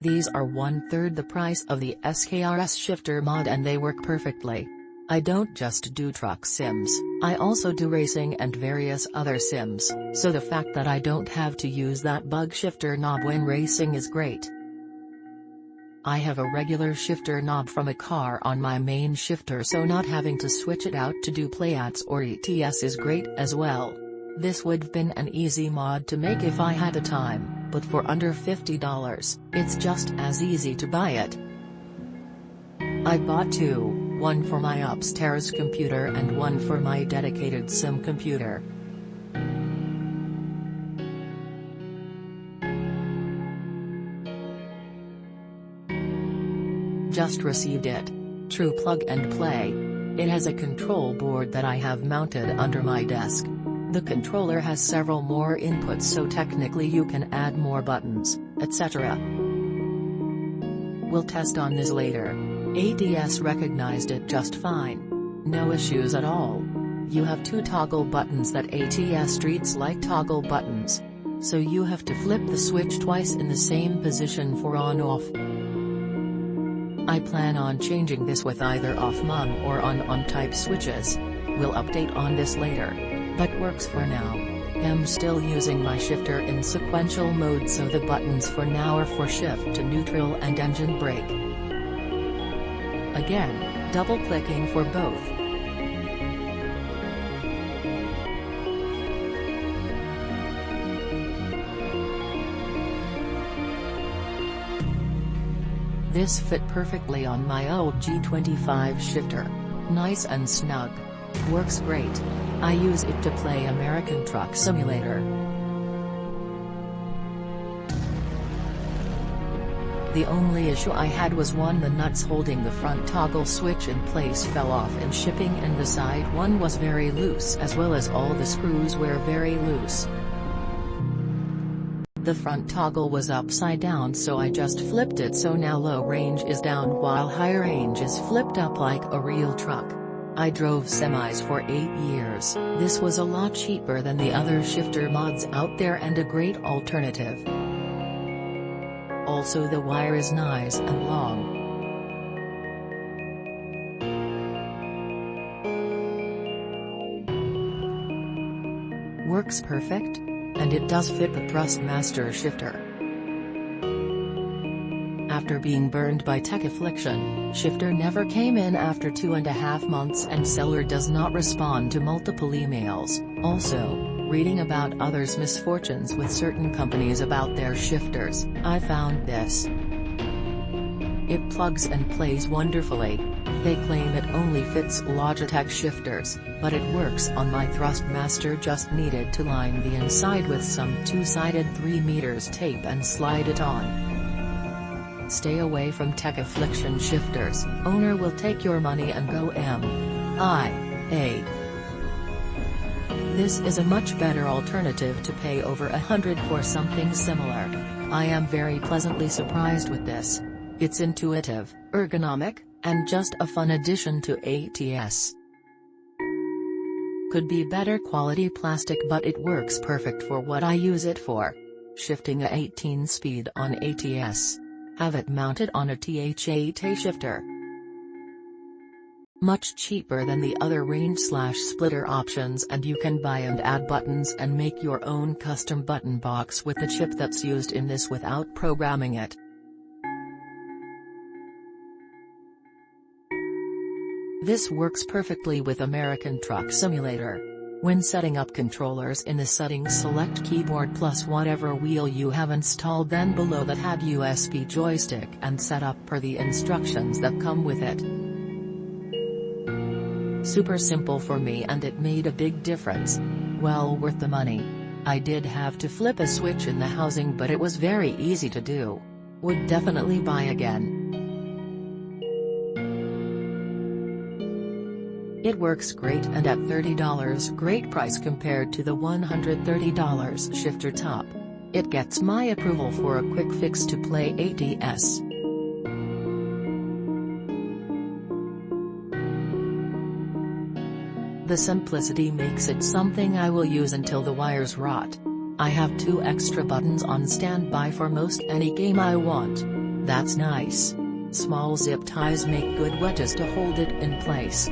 These are 1/3 the price of the accessorıes shifter mod and they work perfectly. I don't just do truck sims, I also do racing and various other sims, so the fact that I don't have to use that bug shifter knob when racing is great. I have a regular shifter knob from a car on my main shifter, so not having to switch it out to do playouts or ETS is great as well. This would've been an easy mod to make if I had the time, but for under $50, it's just as easy to buy it. I bought two. One for my upstairs computer and one for my dedicated sim computer. Just received it. True plug and play. It has a control board that I have mounted under my desk. The controller has several more inputs, so technically you can add more buttons, etc. We'll test on this later. ATS recognized it just fine. No issues at all. You have two toggle buttons that ATS treats like toggle buttons. So you have to flip the switch twice in the same position for on-off. I plan on changing this with either off-mum or on-on type switches. We'll update on this later. But works for now. I'm still using my shifter in sequential mode, so the buttons for now are for shift to neutral and engine brake. Again, double-clicking for both. This fit perfectly on my old G25 shifter. Nice and snug. Works great. I use it to play American Truck Simulator. The only issue I had was the nuts holding the front toggle switch in place fell off in shipping, and the side one was very loose, as well as all the screws were very loose. The front toggle was upside down, so I just flipped it, so now low range is down while high range is flipped up like a real truck. I drove semis for 8 years. This was a lot cheaper than the other shifter mods out there and a great alternative. Also, the wire is nice and long. Works perfect. And it does fit the Thrustmaster shifter. After being burned by tech affliction, shifter never came in after 2.5 months and seller does not respond to multiple emails. Also, reading about others' misfortunes with certain companies about their shifters, I found this. It plugs and plays wonderfully. They claim it only fits Logitech shifters, but it works on my Thrustmaster. Just needed to line the inside with some 2-sided 3 meters tape and slide it on. Stay away from tech affliction shifters. Owner will take your money and go MIA. This is a much better alternative to pay over $100 for something similar. I am very pleasantly surprised with this. It's intuitive, ergonomic, and just a fun addition to ATS. Could be better quality plastic, but it works perfect for what I use it for. Shifting a 18 speed on ATS. Have it mounted on a TH8 shifter. Much cheaper than the other range/splitter options, and you can buy and add buttons and make your own custom button box with the chip that's used in this without programming it. This works perfectly with American Truck Simulator. When setting up controllers in the settings, select keyboard plus whatever wheel you have installed, then below that add USB joystick and set up per the instructions that come with it. Super simple for me, and it made a big difference. Well worth the money. I did have to flip a switch in the housing, but it was very easy to do. Would definitely buy again. It works great, and at $30 great price compared to the $130 shifter top. It gets my approval for a quick fix to play ATS. The simplicity makes it something I will use until the wires rot. I have 2 extra buttons on standby for most any game I want. That's nice. Small zip ties make good wedges to hold it in place.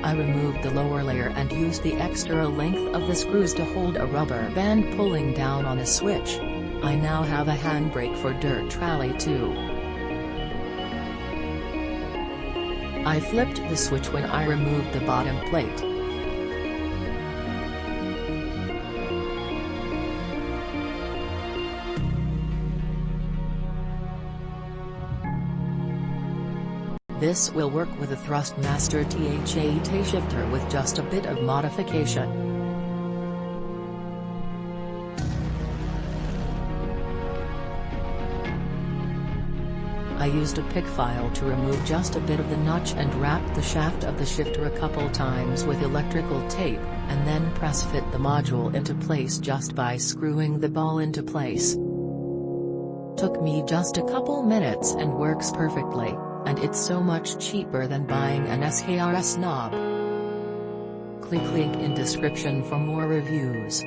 I removed the lower layer and used the extra length of the screws to hold a rubber band pulling down on a switch. I now have a handbrake for dirt trolley too. I flipped the switch when I removed the bottom plate. This will work with a Thrustmaster TH8 shifter with just a bit of modification. I used a pick file to remove just a bit of the notch and wrapped the shaft of the shifter a couple times with electrical tape, and then press fit the module into place just by screwing the ball into place. Took me just a couple minutes and works perfectly. And it's so much cheaper than buying an accessorıes knob. Click link in description for more reviews.